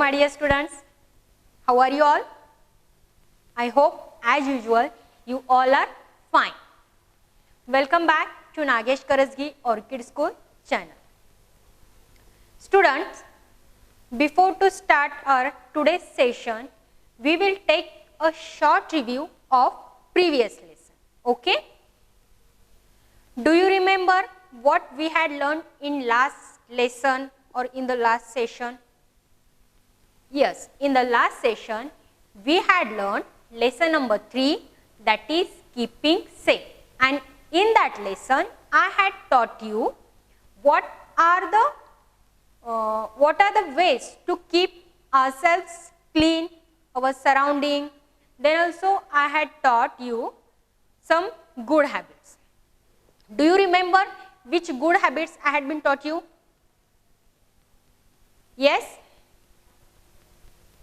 my dear students. How are you all? I hope as usual you all are fine. Welcome back to Nagesh Karasgi Orchid School channel. Students, before to start our today's session, we will take a short review of previous lesson. Okay? Do you remember what we had learned in last lesson or in the last session? Yes, in the last session we had learned lesson number 3, that is keeping safe, and in that lesson I had taught you what are the ways to keep ourselves clean, our surrounding. Then also I had taught you some good habits. Do you remember which good habits I had been taught you? Yes?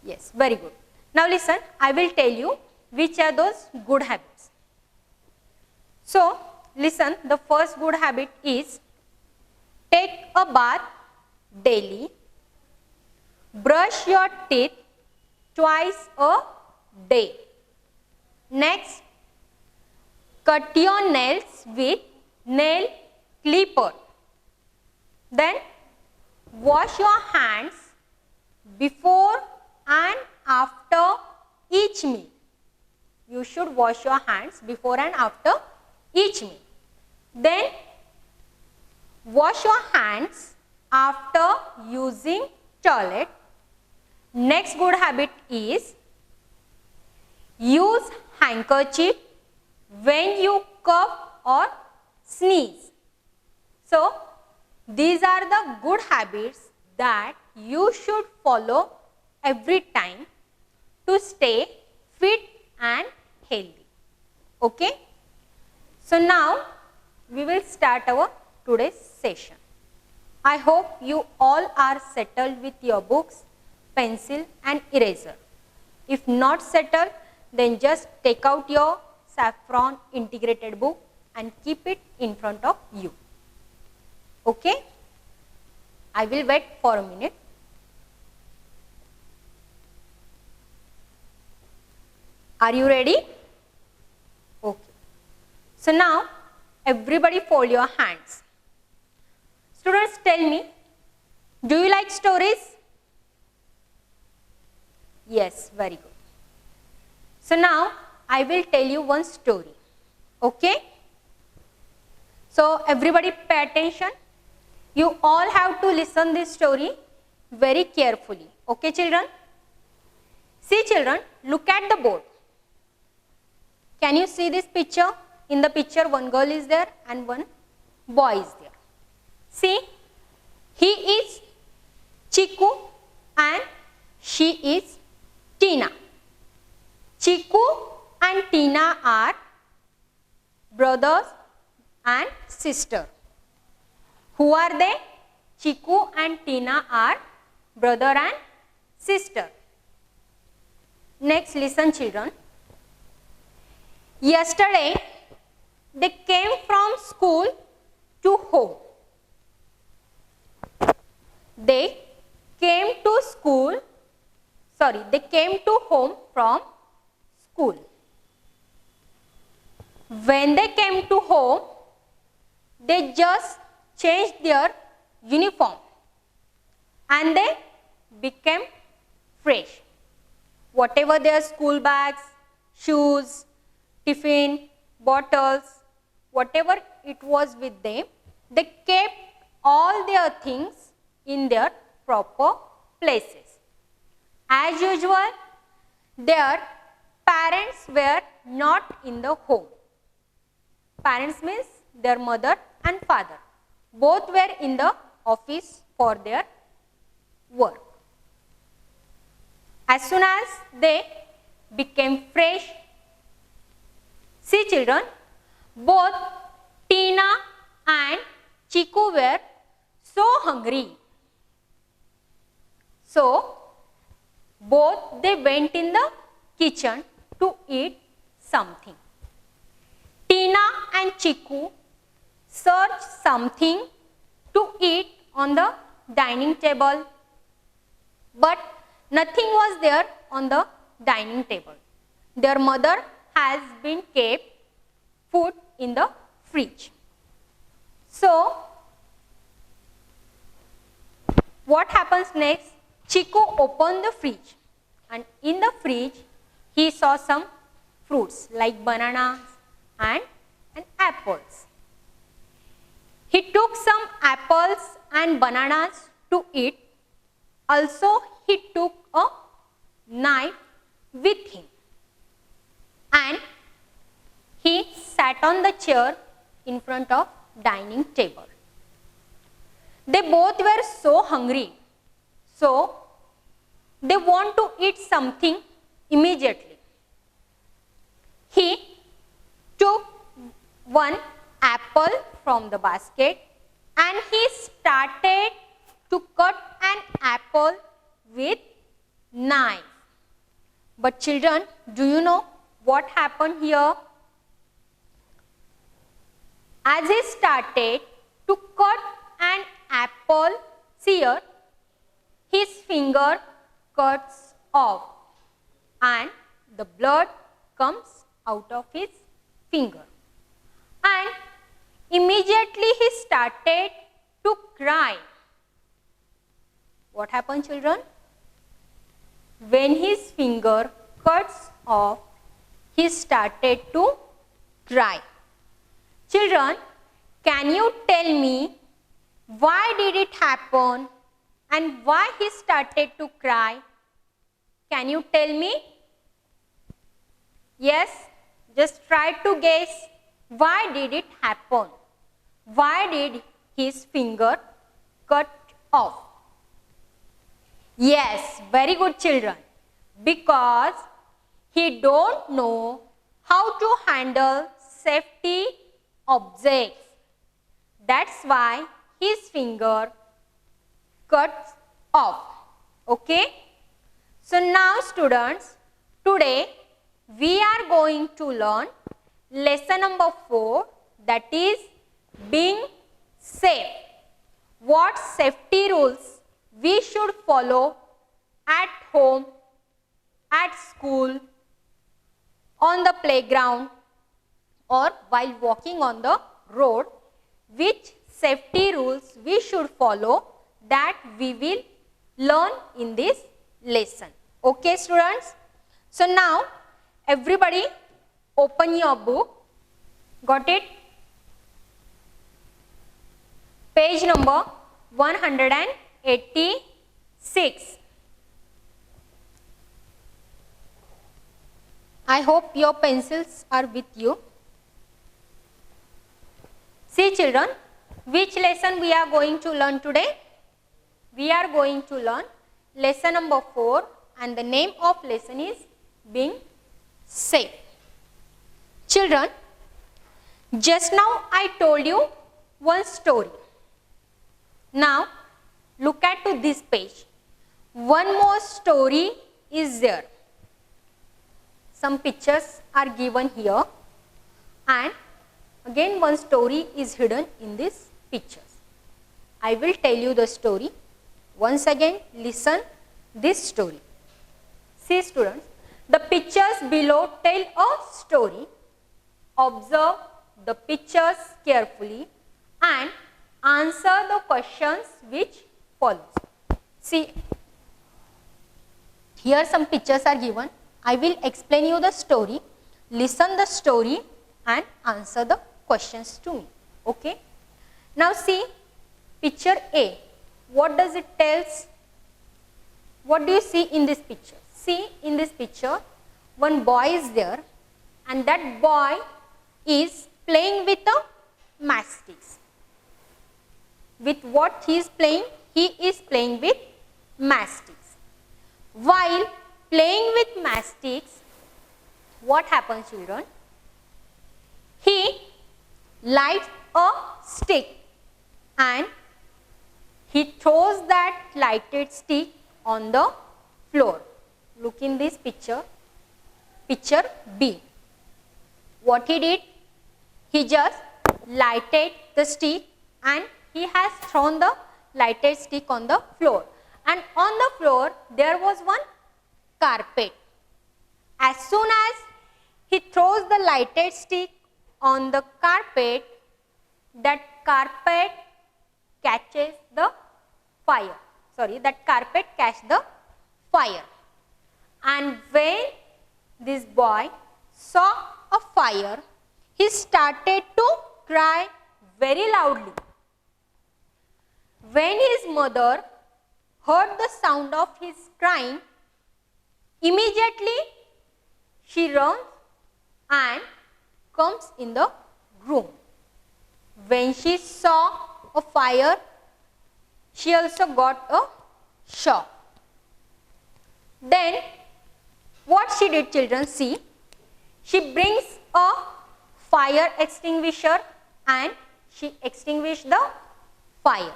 Yes, very good. Now listen, I will tell you which are those good habits. So listen, the first good habit is take a bath daily, brush your teeth twice a day. Next, cut your nails with nail clipper. Then wash your hands before and after each meal. You should wash your hands before and after each meal. Then wash your hands after using toilet. Next good habit is use handkerchief when you cough or sneeze. So these are the good habits that you should follow every time to stay fit and healthy. Okay? So now we will start our today's session. I hope you all are settled with your books, pencil and eraser. If not settled, then just take out your saffron integrated book and keep it in front of you. Okay? I will wait for a minute. Are you ready? Okay. So now everybody fold your hands. Students, tell me, do you like stories? Yes, very good. So now I will tell you one story. Okay? So everybody pay attention. You all have to listen this story very carefully. Okay, children? See, children, look at the board. Can you see this picture? In the picture, one girl is there and one boy is there. See, he is Chiku and she is Tina. Chiku and Tina are brothers and sister. Who are they? Chiku and Tina are brother and sister. Next, listen, children. Yesterday, they came from school to home. They came to home from school. When they came to home, they just changed their uniform and they became fresh. Whatever their school bags, shoes, tiffin, bottles, whatever it was with them, they kept all their things in their proper places. As usual, their parents were not in the home. Parents means their mother and father. Both were in the office for their work. As soon as they became fresh, see, children, both Tina and Chiku were so hungry. So both they went in the kitchen to eat something. Tina and Chiku searched something to eat on the dining table, but nothing was there on the dining table. Their mother has been kept food in the fridge. So, what happens next? Chiku opened the fridge, and in the fridge he saw some fruits like bananas and apples. He took some apples and bananas to eat. Also, he took a knife with him, and he sat on the chair in front of dining table. They both were so hungry, so they want to eat something immediately. He took one apple from the basket and he started to cut an apple with knife. But children, do you know what happened here? As he started to cut an apple, see here, his finger cuts off and the blood comes out of his finger. And immediately he started to cry. What happened, children? When his finger cuts off, he started to cry. Children, can you tell me why did it happen and why he started to cry? Can you tell me? Yes, just try to guess. Why did it happen? Why did his finger cut off? Yes, very good, children. Because he don't know how to handle safety objects. That's why his finger cuts off. Okay? So now students, today we are going to learn lesson number 4, that is being safe. What safety rules we should follow at home, at school, on the playground, or while walking on the road. Which safety rules we should follow, that we will learn in this lesson. Okay, students? So now everybody open your book. Got it? Page number 186. I hope your pencils are with you. See children, which lesson we are going to learn today? We are going to learn lesson number 4, and the name of lesson is being safe. Children, just now I told you one story. Now look at to this page. One more story is there. Some pictures are given here, and again one story is hidden in these pictures. I will tell you the story. Once again listen this story. See students, the pictures below tell a story. Observe the pictures carefully and answer the questions which follows. See, here some pictures are given. I will explain you the story. Listen the story and answer the questions to me. Okay? Now see picture A. What does it tells? What do you see in this picture? See, in this picture one boy is there, and that boy is playing with a matchsticks. With what he is playing? He is playing with matchsticks. While playing with matchsticks, what happens children? He lights a stick and he throws that lighted stick on the floor. Look in this picture, picture B. What he did? He just lighted the stick and he has thrown the lighted stick on the floor. and on the floor there was one carpet. As soon as he throws the lighted stick on the carpet, that carpet catches the fire. Sorry, that carpet catches the fire. And when this boy saw a fire, he started to cry very loudly. When his mother heard the sound of his crying, immediately she runs and comes in the room. When she saw a fire, she also got a shock. Then what she did, children, see, she brings a fire extinguisher and she extinguished the fire.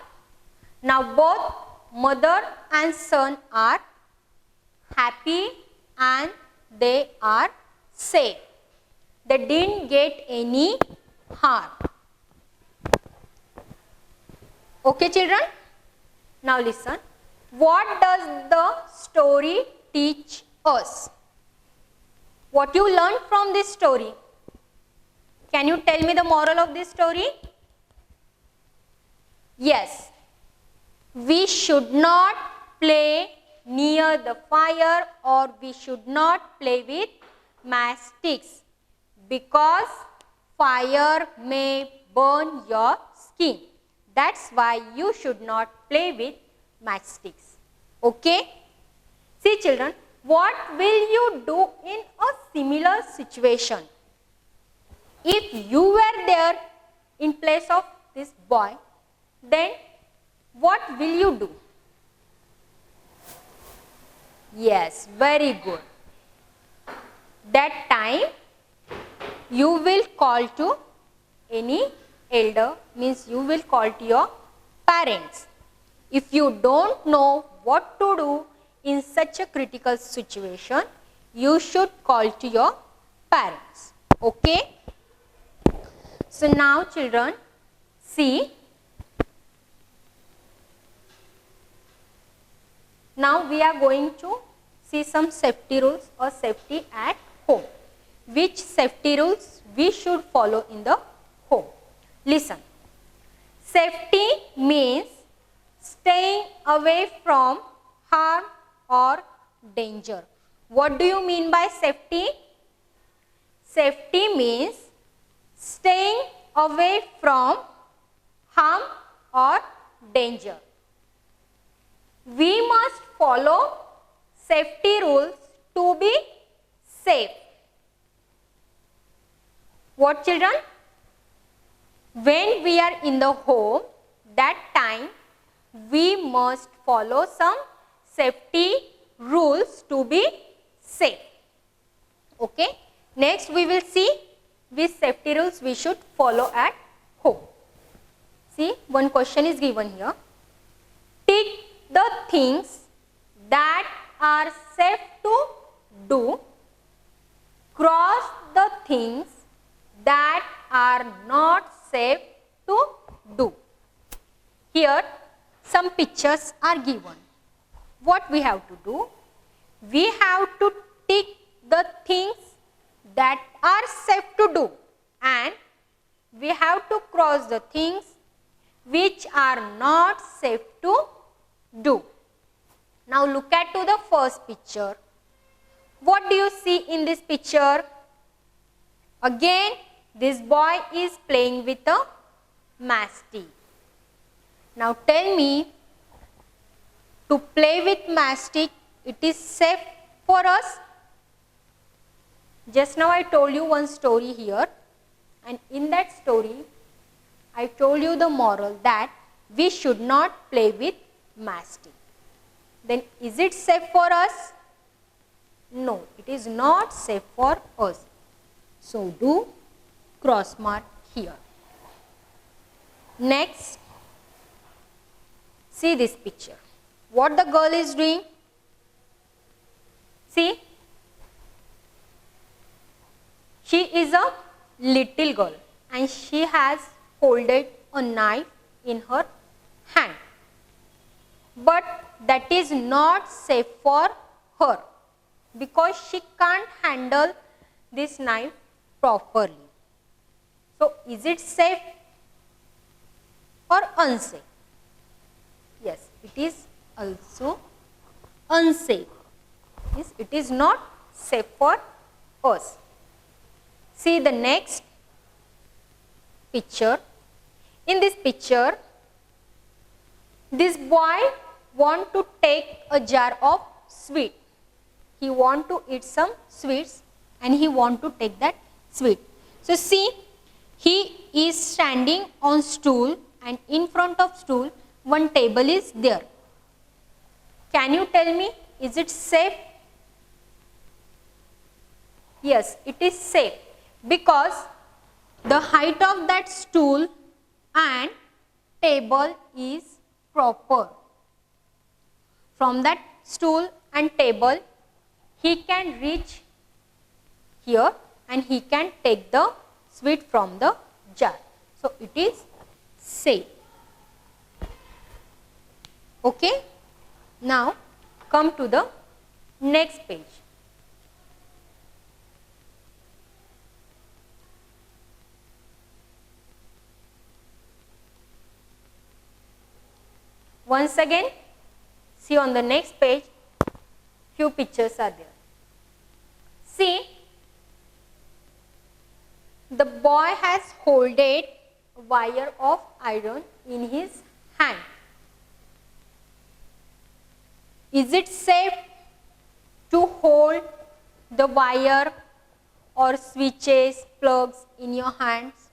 Now both mother and son are happy and they are safe. They didn't get any harm. Okay, children? Now listen. What does the story teach us? What you learned from this story? Can you tell me the moral of this story? Yes. We should not play near the fire, or we should not play with matchsticks, because fire may burn your skin. That's why you should not play with matchsticks. Okay? See, children, what will you do in a similar situation? If you were there in place of this boy, then what will you do? Yes, very good. That time you will call to any elder, means you will call to your parents. If you don't know what to do in such a critical situation, you should call to your parents. Okay? So now, children, see. Now we are going to see some safety rules or safety at home. Which safety rules we should follow in the home? Listen. Safety means staying away from harm or danger. What do you mean by safety? Safety means staying away from harm or danger. We must follow safety rules to be safe. What, children? When we are in the home, that time we must follow some safety rules to be safe. Okay? Next we will see which safety rules we should follow at home. See, one question is given here. Tick the things that are safe to do, cross the things that are not safe to do. Here some pictures are given. What we have to do? We have to tick the things that are safe to do, and we have to cross the things which are not safe to do. Now look at to the first picture. What do you see in this picture? Again, this boy is playing with a matchstick. Now tell me, to play with matchstick, it is safe for us? Just now I told you one story here, and in that story I told you the moral that we should not play with matchstick. Then is it safe for us? No, it is not safe for us. So do cross mark here. Next, see this picture. What the girl is doing? See, she is a little girl and she has holded a knife in her hand. But that is not safe for her because she can't handle this knife properly. So is it safe or unsafe? Yes, it is also unsafe. Yes, it is not safe for us. See the next picture. In this picture, this boy want to take a jar of sweet. He want to eat some sweets and he want to take that sweet. So see, he is standing on stool and in front of stool one table is there. Can you tell me, is it safe? Yes, it is safe because the height of that stool and table is proper. From that stool and table, he can reach here and he can take the sweet from the jar. So it is safe. Okay. Now come to the next page. Once again, see on the next page, few pictures are there. See, the boy has holded a wire of iron in his hand. Is it safe to hold the wire or switches, plugs in your hands?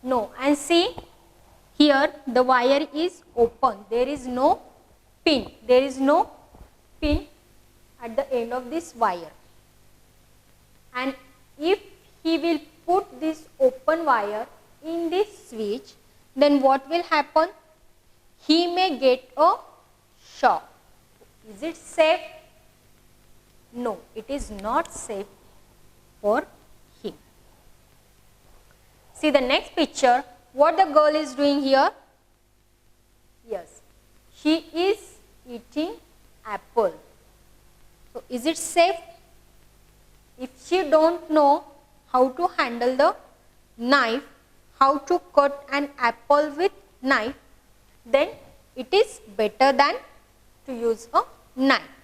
No. And see, here the wire is open. There is no pin. There is no pin at the end of this wire. And if he will put this open wire in this switch, then what will happen? He may get a shock. Is it safe? No, it is not safe for him. See the next picture. What the girl is doing here? Yes, she is eating apple. So is it safe? If she don't know how to handle the knife, how to cut an apple with knife, then it is better than to use a knife.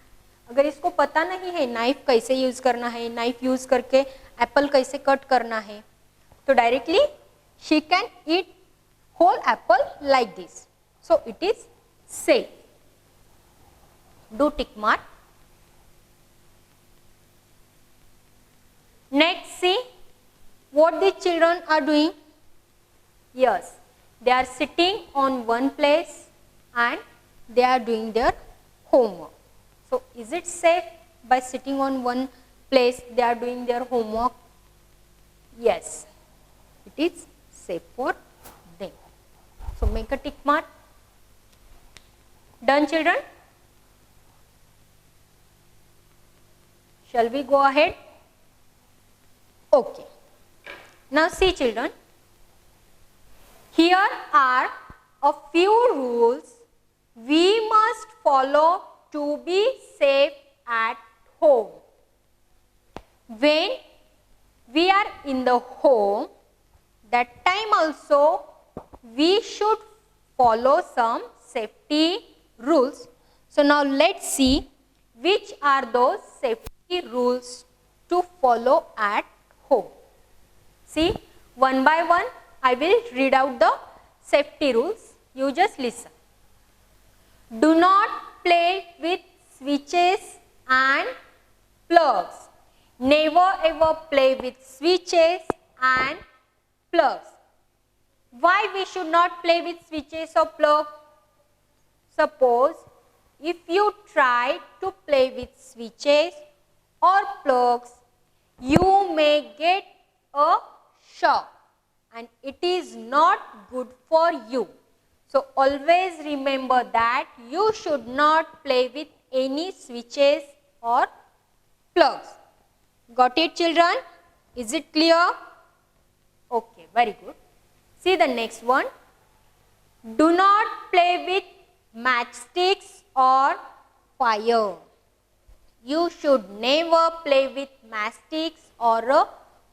अगर इसको पता नहीं है knife कैसे use करना है, knife use करके Apple कैसे कट करना है, तो directly she can eat whole apple like this. So it is safe. Do tick mark. Next, see what the children are doing. Yes, they are sitting on one place and they are doing their homework. So is it safe by sitting on one place they are doing their homework? Yes, it is safe for them. So make a tick mark. Done, children? Shall we go ahead? Okay. Now see, children, here are a few rules we must follow to be safe at home. When we are in the home, that time also we should follow some safety rules. So now let's see which are those safety rules to follow at home. See, one by one I will read out the safety rules. You just listen. Do not play with switches and plugs. Never ever play with switches and plugs. Why we should not play with switches or plugs? Suppose if you try to play with switches or plugs, you may get a shock and it is not good for you. So always remember that you should not play with any switches or plugs. Got it, children? Is it clear? very good. See the next one. Do not play with matchsticks or fire. You should never play with matchsticks or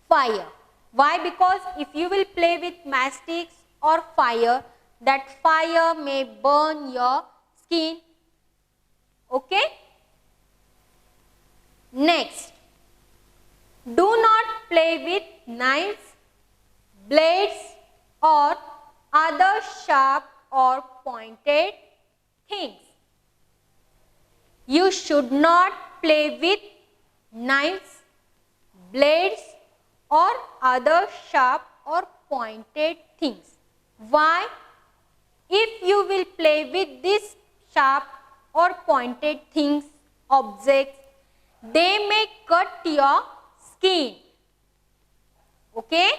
fire. Why? Because if you will play with matchsticks or fire, that fire may burn your skin. Okay? Next, do not play with knives, blades or other sharp or pointed things. You should not play with knives, blades or other sharp or pointed things. Why? If you will play with these sharp or pointed things, objects, they may cut your skin. Okay?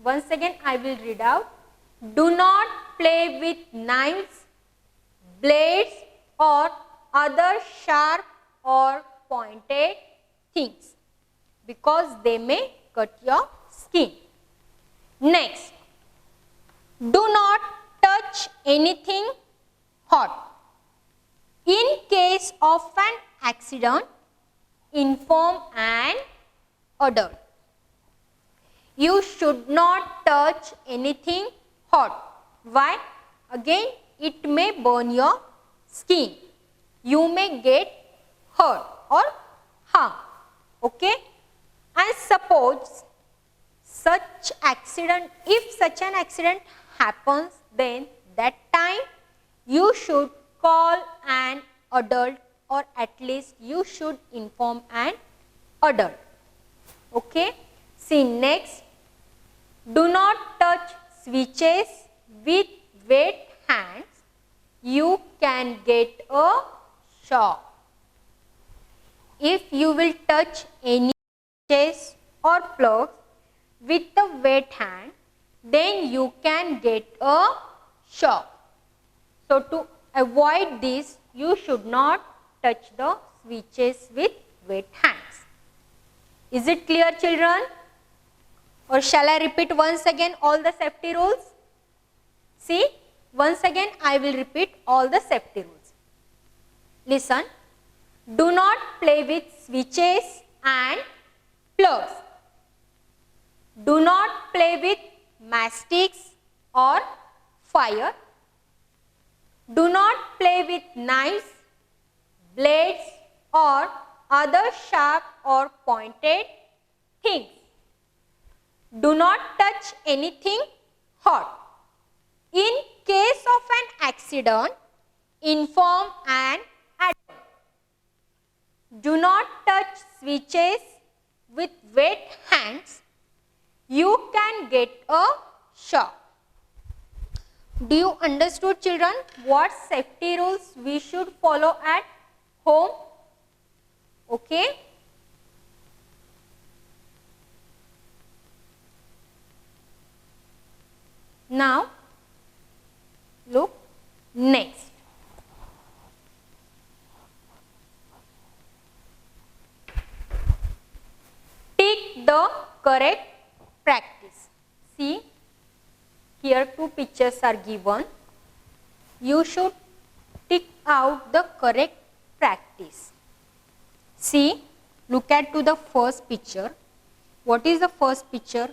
Once again I will read out. Do not play with knives, blades or other sharp or pointed things because they may cut your skin. Next, do not touch anything hot. In case of an accident, inform an adult. You should not touch anything hot. Why? Again, it may burn your skin. You may get hurt or harm. Okay? And suppose if such an accident happens, then that time you should call an adult, or at least you should inform an adult. Okay? See next, do not touch switches with wet hands. You can get a shock. If you will touch any switches or plugs with the wet hand, then you can get a shock. So to avoid this, you should not touch the switches with wet hands. Is it clear, children? Or shall I repeat once again all the safety rules? See, once again I will repeat all the safety rules. Listen, do not play with switches and plugs. Do not play with matchsticks or fire. Do not play with knives, blades or other sharp or pointed things. Do not touch anything hot. In case of an accident, inform an adult. Do not touch switches with wet hands. You can get a shock. Do you understood, children, what safety rules we should follow at home? Okay? Now, look next. Take the correct practice. See, here two pictures are given. You should tick out the correct practice. See, look at to the first picture. What is the first picture?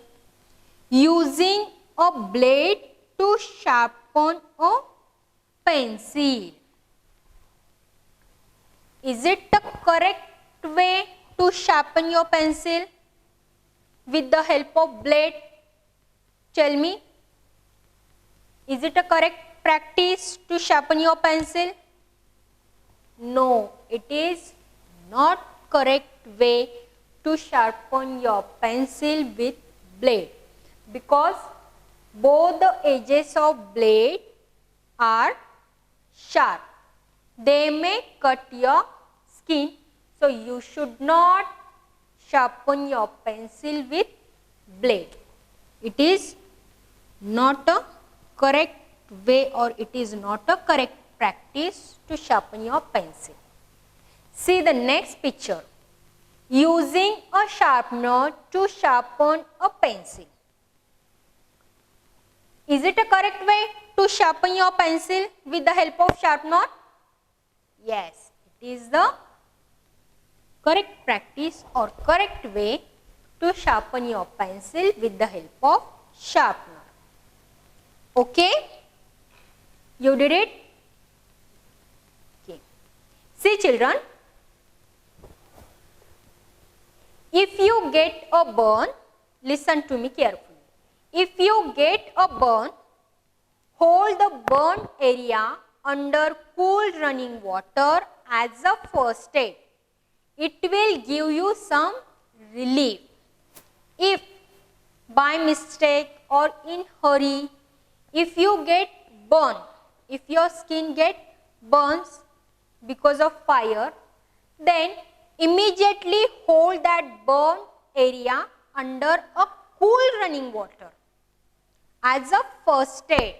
Using a blade to sharpen a pencil. Is it the correct way to sharpen your pencil with the help of blade? Tell me. Is it a correct practice to sharpen your pencil? No, it is not correct way to sharpen your pencil with blade, because both the edges of blade are sharp. They may cut your skin. So you should not sharpen your pencil with blade. It is not a correct way, or it is not a correct practice to sharpen your pencil. See the next picture. Using a sharpener to sharpen a pencil. Is it a correct way to sharpen your pencil with the help of sharpener? Yes, it is the correct practice or correct way to sharpen your pencil with the help of sharpener. Okay? You did it? Okay. See children, if you get a burn, listen to me carefully. If you get a burn, hold the burn area under cool running water as a first aid. It will give you some relief. If by mistake or in hurry, if you get burn, if your skin get burns because of fire, then immediately hold that burn area under a cool running water as a first aid.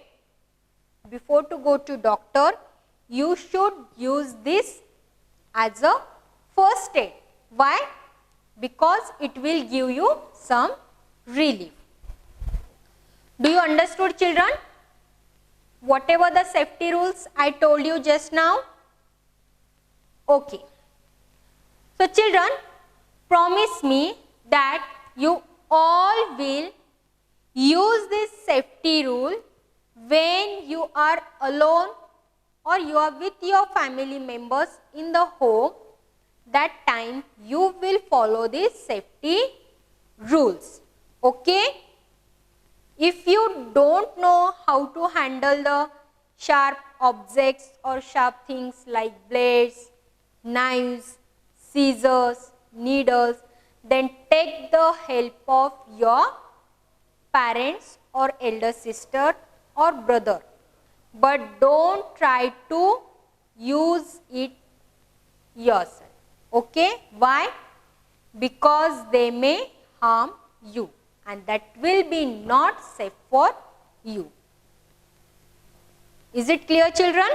Before to go to doctor, you should use this as a first aid. Why? Because it will give you some relief. Do you understood children? Whatever the safety rules I told you just now? Okay. So children, promise me that you all will use this safety rule when you are alone or you are with your family members in the home. That time you will follow these safety rules. Okay? If you don't know how to handle the sharp objects or sharp things like blades, knives, scissors, needles, then take the help of your parents or elder sister or brother. But don't try to use it yourself. Okay? Why? Because they may harm you and that will be not safe for you. Is it clear children?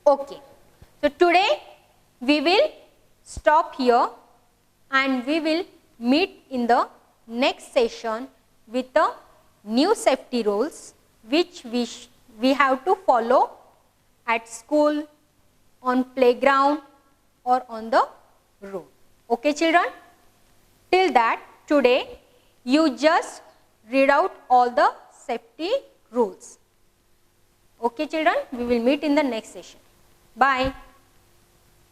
Okay. So today we will stop here and we will meet in the next session with the new safety rules which we have to follow at school, on playground or on the road. Okay children? Till that, today you just read out all the safety rules. Okay children? We will meet in the next session. Bye.